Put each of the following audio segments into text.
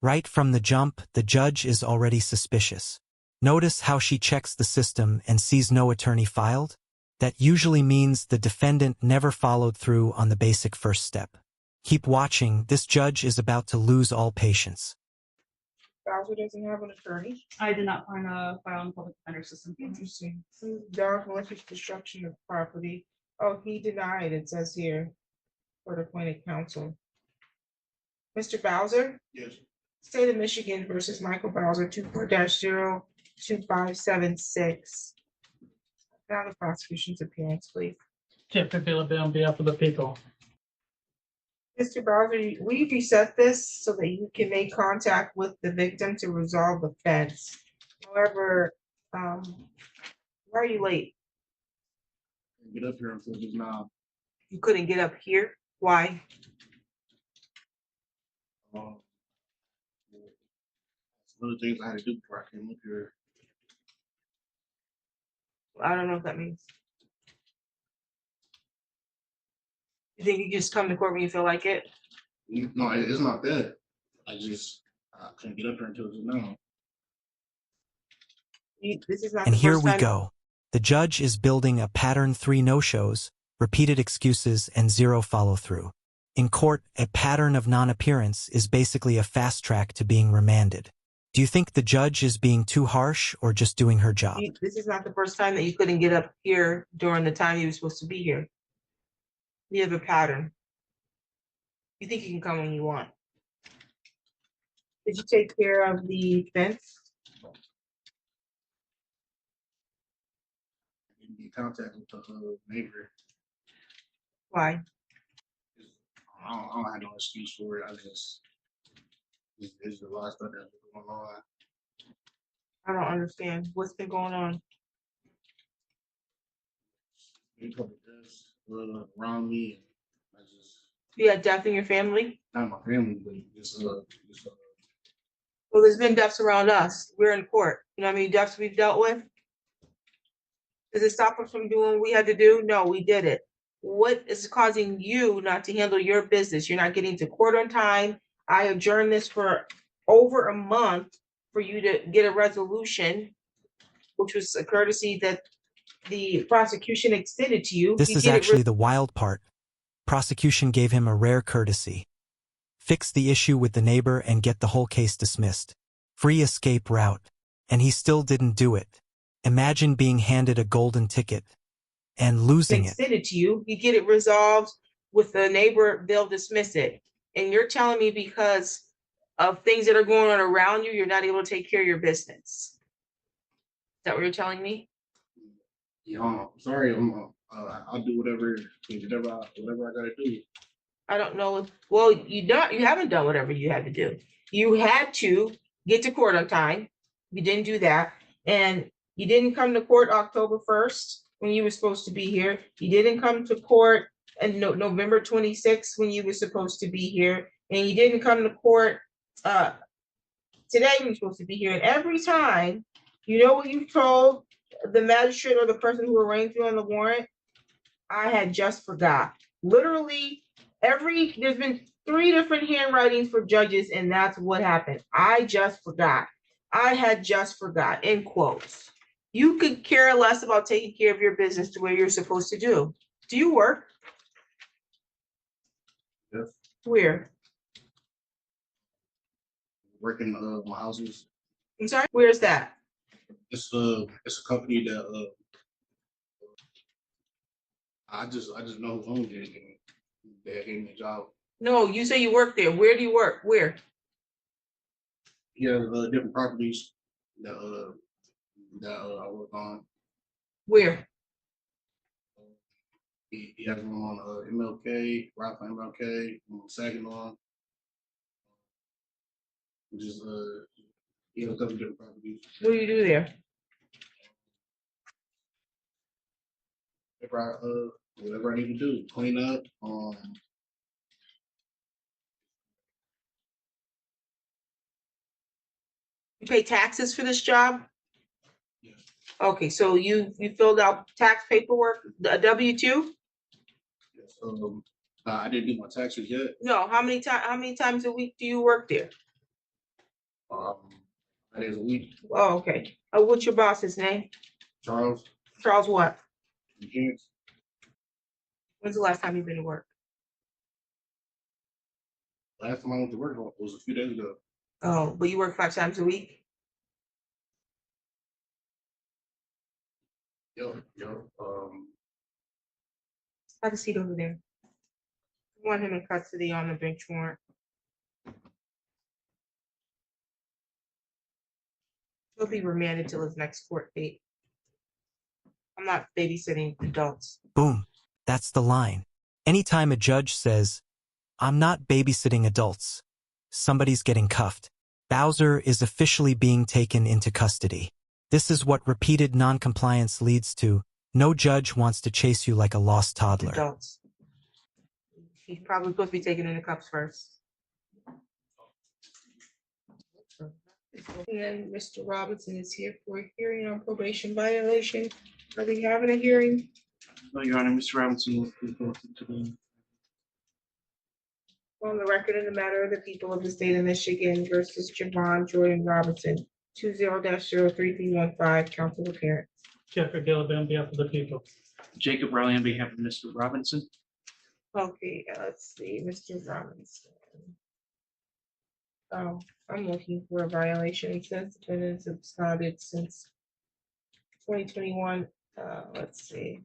Right from the jump, the judge is already suspicious. Notice how she checks the system and sees no attorney filed? That usually means the defendant never followed through on the basic first step. Keep watching, this judge is about to lose all patience. Bowser doesn't have an attorney. I did not find a file in the public defender system. Interesting. Dog malicious destruction of property. Oh, he denied, it says here, court appointed counsel. Mr. Bowser? Yes. State of Michigan versus Michael Bowser, 24-02576. Now the prosecution's appearance, please. Jeff Avila on behalf of the people. Mr. Bowser, will you reset this so that you can make contact with the victim to resolve the offense? However, why are you late? Get up here until just now. You couldn't get up here? Why? Some other things I had to do before I came up here. I don't know what that means. You think you just come to court when you feel like it? No, it's not that. I couldn't get up here until just now. This is not And the here first we time- go. The judge is building a pattern 3 no-shows, repeated excuses, and 0 follow-through. In court, a pattern of non-appearance is basically a fast track to being remanded. Do you think the judge is being too harsh or just doing her job? This is not the first time that you couldn't get up here during the time you were supposed to be here. You have a pattern. You think you can come when you want. Did you take care of the fence? I didn't get contact with the neighbor. Why? I don't have no excuse for it. It's a lot of stuff that's going on. I don't understand. What's been going on? There's a couple of deaths around me. And You had death in your family? not my family, but Well, there's been deaths around us. We're in court. You know how many deaths we've dealt with? Does it stop us from doing what we had to do? No, we did it. What is causing you not to handle your business? You're not getting to court on time. I adjourned this for over a month for you to get a resolution, which was a courtesy that the prosecution extended to you. This You is did it actually the wild part. Prosecution gave him a rare courtesy. Fix the issue with the neighbor and get the whole case dismissed. Free escape route. And he still didn't do it. Imagine being handed a golden ticket and losing it. extended to you. You get it resolved with the neighbor, they'll dismiss it. And you're telling me because of things that are going on around you, you're not able to take care of your business. Is that what you're telling me? Yeah, I'm sorry. I'll do whatever I gotta do. I don't know. Well, you haven't done whatever you had to do. You had to get to court on time. You didn't do that. And you didn't come to court October 1st when you were supposed to be here. You didn't come to court on November 26th when you were supposed to be here. And you didn't come to court today when you're supposed to be here. And every time, you know what you told the magistrate or the person who arranged you on the warrant? I had just forgot. Literally, there's been 3 different handwritings for judges, and that's what happened. I just forgot. I had just forgot, in quotes. You could care less about taking care of your business the way you're supposed to do. Do you work? Yes. Where? Working my houses. I'm sorry, where's that? It's a company that I just know who owns it. They gave me a job. No, you say you work there. Where do you work? Where? Yeah, different properties that I work on. Where? He has one on MLK, right on MLK, on Saginaw. Just a couple different properties. What do you do there? Whatever I need to do, clean up. You pay taxes for this job? Yeah. Okay, so you filled out tax paperwork, a W-2? Yes, I didn't do my taxes yet. No, how many times a week do you work there? 5 days a week. Oh, okay. What's your boss's name? Charles, Charles what? Eugene, When's the last time you've been to work? last time I went to work was a few days ago. Oh, but you work 5 times a week? Yep. Have a seat over there. I want him in custody on the bench warrant. He'll be remanded till his next court date. I'm not babysitting adults. Boom. That's the line. Anytime a judge says, I'm not babysitting adults, somebody's getting cuffed. Bowser is officially being taken into custody. This is what repeated noncompliance leads to. No judge wants to chase you like a lost toddler. Adults. He's probably supposed to be taken into cuffs first. And then Mr. Robinson is here for a hearing on probation violation. Are they having a hearing? No, Your Honor, Mr. Robinson will be brought to the On the record in the matter of the people of the state of Michigan versus Javon Jordan Robinson, 20-03315, counsel appearance. Jeffrey Gillespie on behalf of the people. Jacob Riley on behalf of Mr. Robinson. Okay, let's see, Mr. Robinson. Oh, I'm looking for a violation since defendants absconded since 2021. Let's see.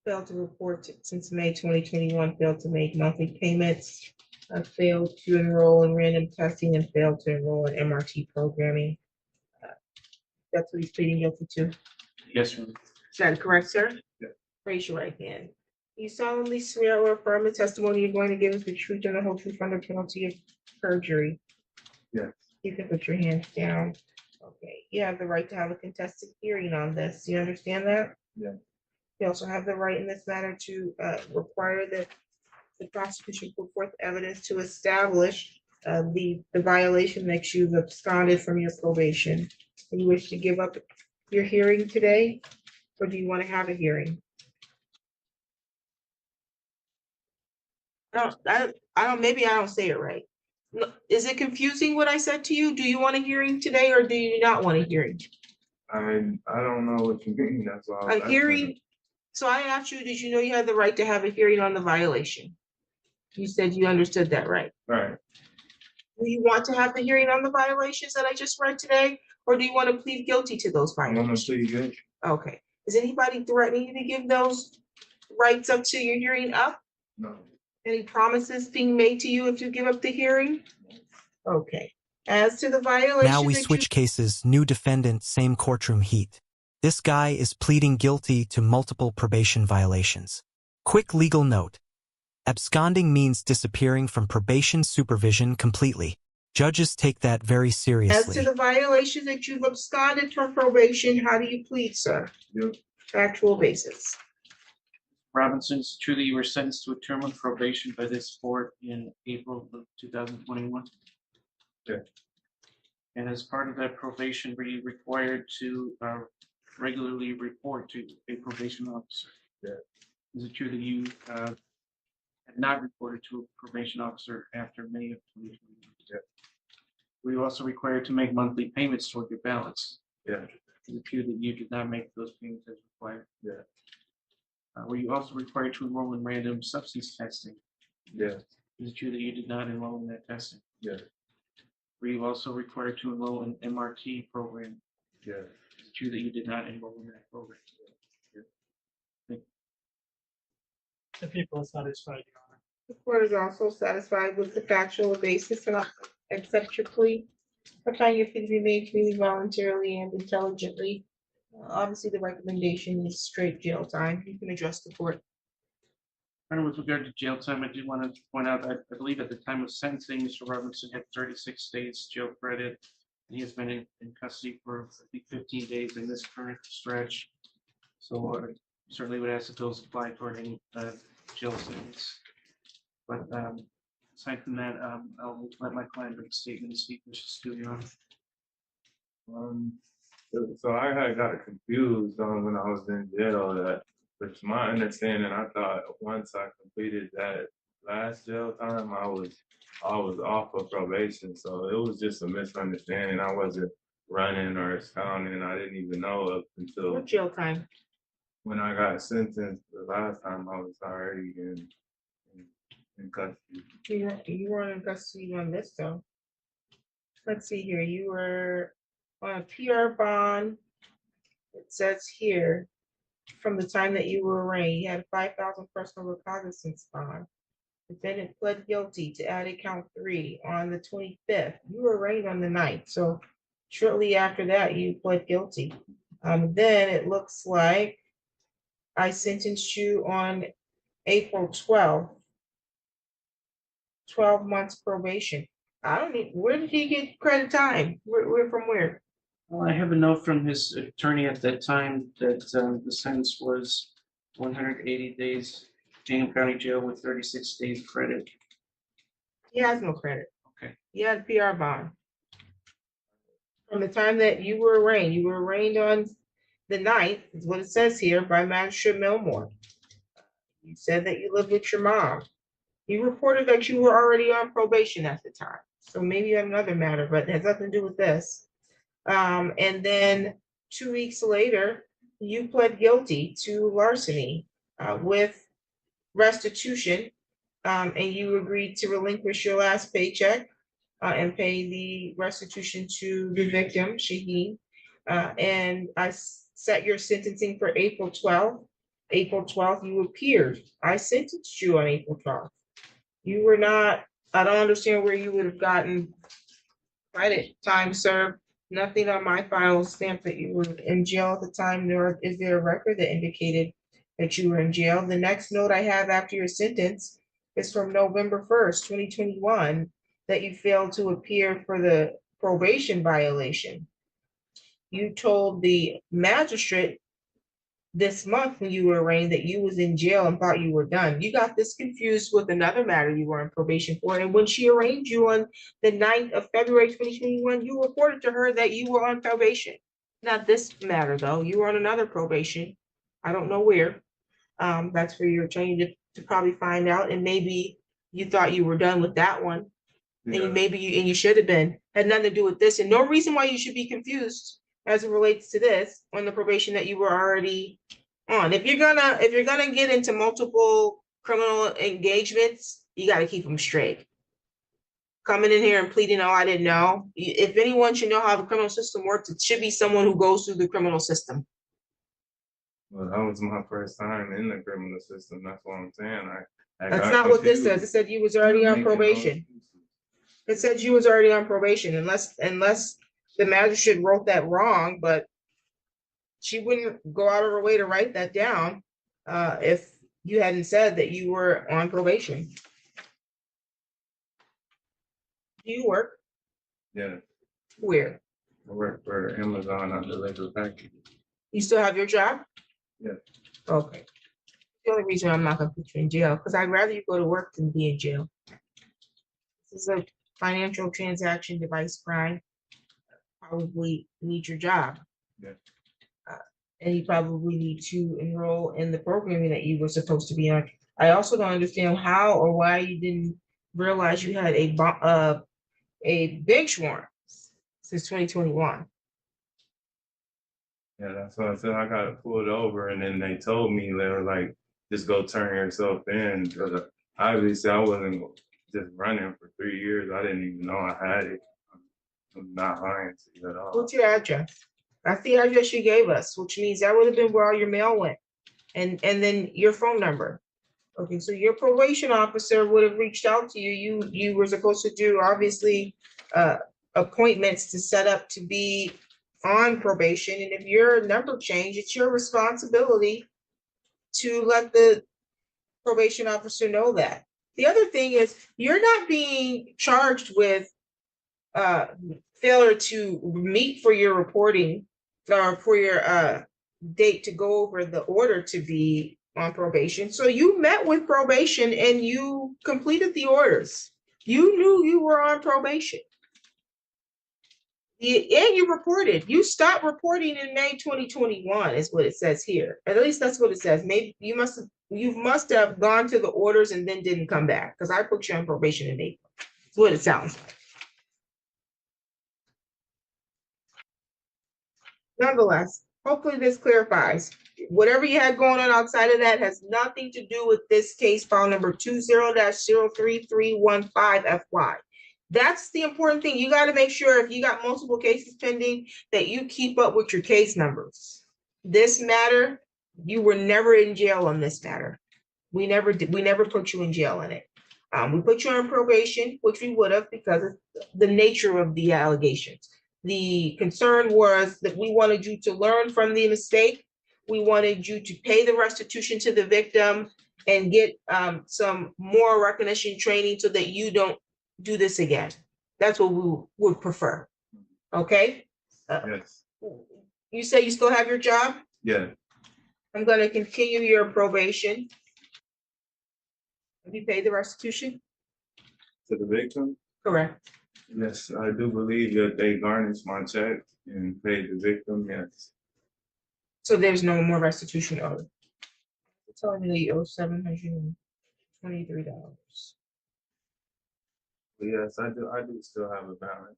Failed to report since May 2021, failed to make monthly payments, failed to enroll in random testing, and failed to enroll in MRT programming. That's what he's pleading guilty to. Yes, Your Honor. Is that correct, sir? Yeah. Raise your right hand. You solemnly swear or affirm the testimony you're going to give is the truth and the whole truth under penalty of perjury. Yes. You can put your hands down. Okay, you have the right to have a contested hearing on this. You understand that? Yeah. You also have the right in this matter to require that the prosecution put forth evidence to establish the violation that you've absconded from your probation. Do you wish to give up your hearing today, or do you want to have a hearing? I don't, maybe I don't say it right. Is it confusing what I said to you? Do you want a hearing today, or do you not want a hearing? I don't know what you mean, that's all. A hearing, so I asked you, did you know you had the right to have a hearing on the violation? You said you understood that, right? Right. Do you want to have the hearing on the violations that I just read today, or do you want to plead guilty to those I'm gonna violations? plead guilty. Okay, is anybody threatening you to give those rights up to your hearing up? No. Any promises being made to you if you give up the hearing? Okay, as to the violation. Now we switch cases, new defendant, same courtroom heat. This guy is pleading guilty to multiple probation violations. Quick legal note. Absconding means disappearing from probation supervision completely. Judges take that very As to seriously. the violation that you've absconded from probation, how do you plead, sir? Yep. Factual basis. Robinson, it's true that you were sentenced to a term of probation by this court in April of 2021. Yeah. And as part of that probation, were you required to regularly report to a probation officer? Yeah. Is it true that you had not reported to a probation officer after May of 2021? Yeah. Were you also required to make monthly payments toward your balance? Yeah. Is it true that you did not make those payments as required? Yeah. Were you also required to enroll in random substance testing? Yeah. Is it true that you did not enroll in that testing? Yeah. Were you also required to enroll in MRT program? Yeah. Is it true that you did not enroll in that program? The people are satisfied, Your Honor. The court is also satisfied with the factual basis and accept your plea. I find your plea to be made freely, voluntarily, and intelligently. Obviously, the recommendation is straight jail time. You can address the court. And with regard to jail time, I do want to point out that I believe at the time of sentencing, Mr. Robinson had 36 days jail credit. And he has been in custody for, I think, 15 days in this current stretch. So I certainly would ask that those apply toward any jail sentence. But aside from that, I'll let my client make a statement and speak, wishes to, Your Honor. So I had got confused when I was in jail. That, which my understanding, I thought once I completed that last jail time, I was I was off of probation, so it was just a misunderstanding. I wasn't running or absconding. I didn't even know up until What jail time? when I got sentenced the last time. I was already in custody. You weren't in custody on this though. Let's see here, you were on a PR bond. It says here, from the time that you were arraigned, you had a 5,000 personal recognizance bond. Defendant pled guilty to added count 3 on the 25th. You were arraigned on the 9th, so shortly after that, you pled guilty. Then it looks like I sentenced you on April 12th. 12 months probation. I don't need, where did he get credit time? Where from where? Well, I have a note from his attorney at that time that the sentence was 180 days, Bingham County Jail with 36 days credit. He has no credit. Okay. He had a PR bond. From the time that you were arraigned on the 9th, is what it says here, by Magistrate Milmore. You said that you lived with your mom. You reported that you were already on probation at the time. So maybe you had another matter, but it has nothing to do with this. And then 2 weeks later, you pled guilty to larceny with restitution. And you agreed to relinquish your last paycheck and pay the restitution to the victim, Shaheen. And I set your sentencing for April 12th. April 12th, you appeared. I sentenced you on April 12th. You were not, I don't understand where you would have gotten credit time served. Nothing on my file stamped that you were in jail at the time, nor is there a record that indicated that you were in jail. The next note I have after your sentence is from November 1st, 2021, that you failed to appear for the probation violation. You told the magistrate this month when you were arraigned that you was in jail and thought you were done. You got this confused with another matter you were on probation for. And when she arraigned you on the 9th of February, 2021, you reported to her that you were on probation. Not this matter though, you were on another probation. I don't know where. That's for your attorney to probably find out. And maybe you thought you were done with that one. Yeah. And maybe you should have been, had nothing to do with this. And no reason why you should be confused as it relates to this on the probation that you were already on. If you're gonna get into multiple criminal engagements, you got to keep them straight. Coming in here and pleading, oh, I didn't know. If anyone should know how the criminal system works, it should be someone who goes through the criminal system. Well, that was my first time in the criminal system. That's what I'm saying. I That's got not what this confused. says. It said you was already on Making no probation. excuses. It said you was already on probation, unless the magistrate wrote that wrong, but she wouldn't go out of her way to write that down if you hadn't said that you were on probation. Do you work? Yeah, Where? I work for Amazon. I deliver packages. You still have your job? Yeah. Okay. The only reason I'm not gonna put you in jail, because I'd rather you go to work than be in jail. This is a financial transaction device crime. Probably need your job. Yeah. And you probably need to enroll in the programming that you were supposed to be on. I also don't understand how or why you didn't realize you had a bench warrant since 2021. Yeah, that's what I said. I got it pulled over, and then they told me, they were like, just go turn yourself in. Because obviously I wasn't just running for 3 years. I didn't even know I had it. I'm not lying to you at all. What's your address? That's the address you gave us, which means that would have been where all your mail went. And then your phone number. Okay, so your probation officer would have reached out to you. You were supposed to do, obviously, appointments to set up to be on probation. And if your number changed, it's your responsibility to let the probation officer know that. The other thing is, you're not being charged with failure to meet for your reporting or for your date to go over the order to be on probation. So you met with probation and you completed the orders. You knew you were on probation. And you reported. You stopped reporting in May 2021 is what it says here. At least that's what it says. Maybe you must have gone to the orders and then didn't come back, because I put you on probation in April. That's what it sounds like. Nonetheless, hopefully this clarifies. Whatever you had going on outside of that has nothing to do with this case file number 20-03315FY. That's the important thing. You got to make sure if you got multiple cases pending that you keep up with your case numbers. This matter, you were never in jail on this matter. We never put you in jail in it. We put you on probation, which we would have because of the nature of the allegations. The concern was that we wanted you to learn from the mistake. We wanted you to pay the restitution to the victim and get some more recognition training so that you don't do this again. That's what we would prefer. Okay? Yes. You say you still have your job? Yeah. I'm going to continue your probation. Have you paid the restitution? To the victim? Correct. Yes, I do believe that they garnished my check and paid the victim, yes. So there's no more restitution owed. You're telling me that you owe $723. But yes, I do still have a balance.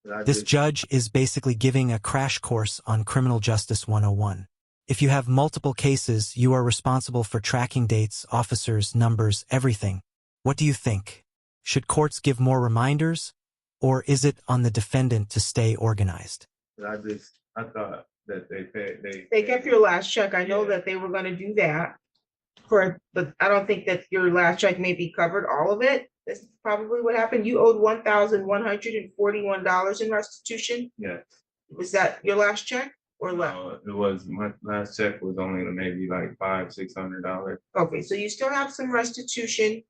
But I This just- judge is basically giving a crash course on Criminal Justice 101. If you have multiple cases, you are responsible for tracking dates, officers, numbers, everything. What do you think? Should courts give more reminders, or is it on the defendant to stay organized? But I thought that they paid, They kept your last check. I know Yeah. that they were gonna do that but I don't think that your last check maybe covered all of it. This is probably what happened. You owed $1,141 in restitution. yes. Was that your last check or less? No, it was, my last check was only maybe like $500-600. Okay, so you still have some restitution.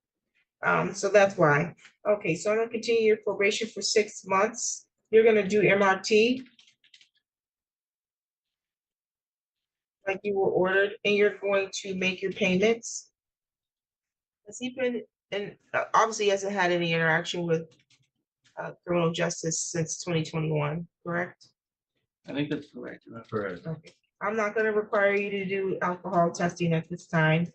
So that's why. Okay, so I'm gonna continue your probation for 6 months. You're gonna do MRT. Like you were ordered, and you're going to make your payments. Has he been, and obviously hasn't had any interaction with criminal justice since 2021, correct? I think that's correct. Your Honor. Correct. Okay, I'm not gonna require you to do alcohol testing at this time.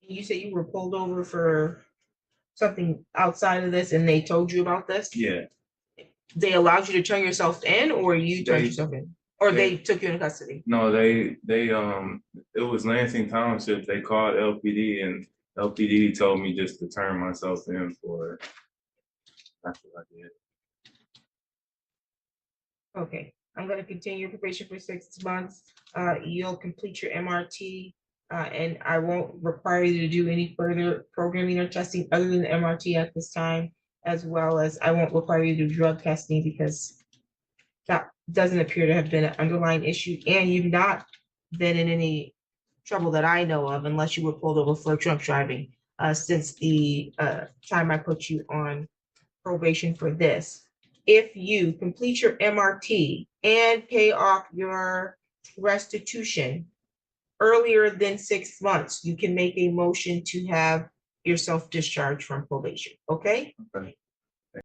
You said you were pulled over for something outside of this and they told you about this? Yeah, They allowed you to turn yourself in or you turned They- yourself in? Or they they- took you into custody? no, it was Lansing Township, they called LPD and LPD told me just to turn myself in for it. That's what I did. Okay, I'm gonna continue your probation for 6 months. You'll complete your MRT. And I won't require you to do any further programming or testing other than MRT at this time, as well as I won't require you to do drug testing because that doesn't appear to have been an underlying issue, and you've not been in any trouble that I know of unless you were pulled over for drunk driving, since the time I put you on probation for this. If you complete your MRT and pay off your restitution earlier than 6 months, you can make a motion to have yourself discharged from probation, okay? Okay.